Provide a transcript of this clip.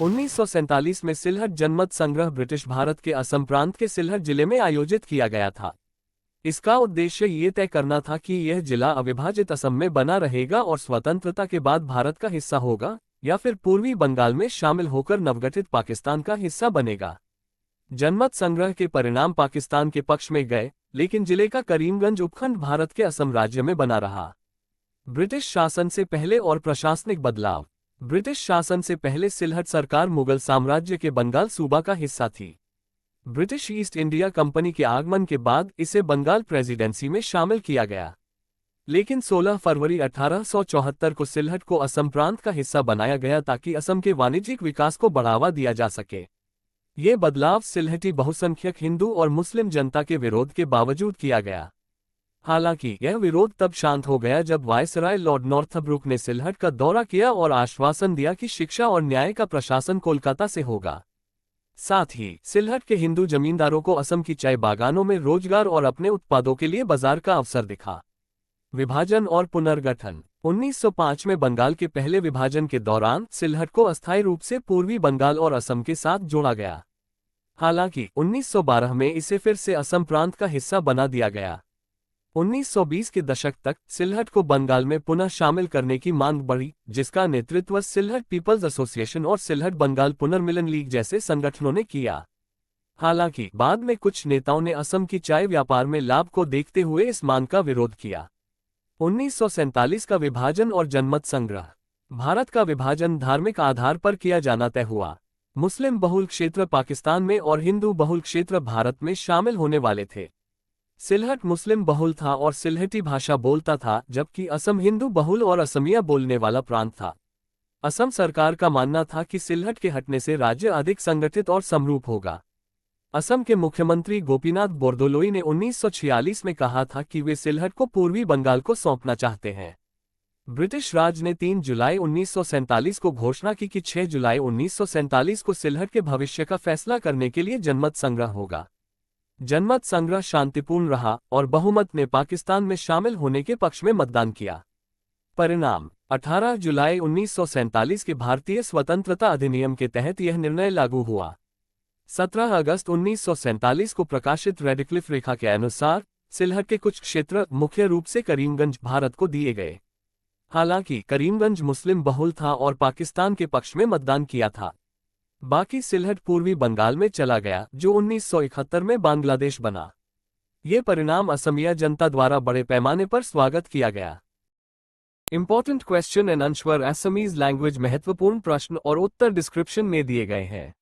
1947 में सिलहट जनमत संग्रह ब्रिटिश भारत के असम प्रांत के सिलहट जिले में आयोजित किया गया था। इसका उद्देश्य ये तय करना था कि यह जिला अविभाजित असम में बना रहेगा और स्वतंत्रता के बाद भारत का हिस्सा होगा या फिर पूर्वी बंगाल में शामिल होकर नवगठित पाकिस्तान का हिस्सा बनेगा। जनमत संग्रह के परिणाम पाकिस्तान के पक्ष में गए, लेकिन जिले का करीमगंज उपखंड भारत के असम राज्य में बना रहा। ब्रिटिश शासन से पहले और प्रशासनिक बदलाव। ब्रिटिश शासन से पहले सिलहट सरकार मुगल साम्राज्य के बंगाल सूबा का हिस्सा थी। ब्रिटिश ईस्ट इंडिया कंपनी के आगमन के बाद इसे बंगाल प्रेसिडेंसी में शामिल किया गया, लेकिन 16 फरवरी 1874 को सिलहट को असम प्रांत का हिस्सा बनाया गया ताकि असम के वाणिज्यिक विकास को बढ़ावा दिया जा सके। ये बदलाव सिलहटी बहुसंख्यक हिंदू और मुस्लिम जनता के विरोध के बावजूद किया गया। हालांकि यह विरोध तब शांत हो गया जब वायसराय लॉर्ड नॉर्थब्रुक ने सिलहट का दौरा किया और आश्वासन दिया कि शिक्षा और न्याय का प्रशासन कोलकाता से होगा। साथ ही सिलहट के हिंदू जमींदारों को असम की चाय बागानों में रोजगार और अपने उत्पादों के लिए बाजार का अवसर दिखा। विभाजन और पुनर्गठन। 1905 में बंगाल के पहले विभाजन के दौरान सिलहट को अस्थायी रूप से पूर्वी बंगाल और असम के साथ जोड़ा गया। हालांकि 1912 में इसे फिर से असम प्रांत का हिस्सा बना दिया गया। 1920 के दशक तक सिलहट को बंगाल में पुनः शामिल करने की मांग बढ़ी, जिसका नेतृत्व सिलहट पीपल्स एसोसिएशन और सिलहट बंगाल पुनर्मिलन लीग जैसे संगठनों ने किया। हालांकि बाद में कुछ नेताओं ने असम की चाय व्यापार में लाभ को देखते हुए इस मांग का विरोध किया। 1947 का विभाजन और जनमत संग्रह। भारत का विभाजन धार्मिक आधार पर किया जाना तय हुआ। मुस्लिम बहुल क्षेत्र पाकिस्तान में और हिंदू बहुल क्षेत्र भारत में शामिल होने वाले थे। सिलहट मुस्लिम बहुल था और सिलहटी भाषा बोलता था, जबकि असम हिंदू बहुल और असमिया बोलने वाला प्रांत था। असम सरकार का मानना था कि सिलहट के हटने से राज्य अधिक संगठित और समरूप होगा। असम के मुख्यमंत्री गोपीनाथ बोरदोलोई ने 1946 में कहा था कि वे सिलहट को पूर्वी बंगाल को सौंपना चाहते हैं। ब्रिटिश राज ने 3 जुलाई 1947 को घोषणा की कि 6 जुलाई 1947 को सिलहट के भविष्य का फैसला करने के लिए जनमत संग्रह होगा। जनमत संग्रह शांतिपूर्ण रहा और बहुमत ने पाकिस्तान में शामिल होने के पक्ष में मतदान किया। परिणाम: 18 जुलाई 1947 के भारतीय स्वतंत्रता अधिनियम के तहत यह निर्णय लागू हुआ। 17 अगस्त 1947 को प्रकाशित रेडक्लिफ रेखा के अनुसार सिलहट के कुछ क्षेत्र, मुख्य रूप से करीमगंज, भारत को दिए गए। हालांकि करीमगंज मुस्लिम बहुल था और पाकिस्तान के पक्ष में मतदान किया था। बाकी सिलहट पूर्वी बंगाल में चला गया, जो 1971 में बांग्लादेश बना। ये परिणाम असमिया जनता द्वारा बड़े पैमाने पर स्वागत किया गया। Important question and answer Assamese language. महत्वपूर्ण प्रश्न और उत्तर डिस्क्रिप्शन में दिए गए हैं।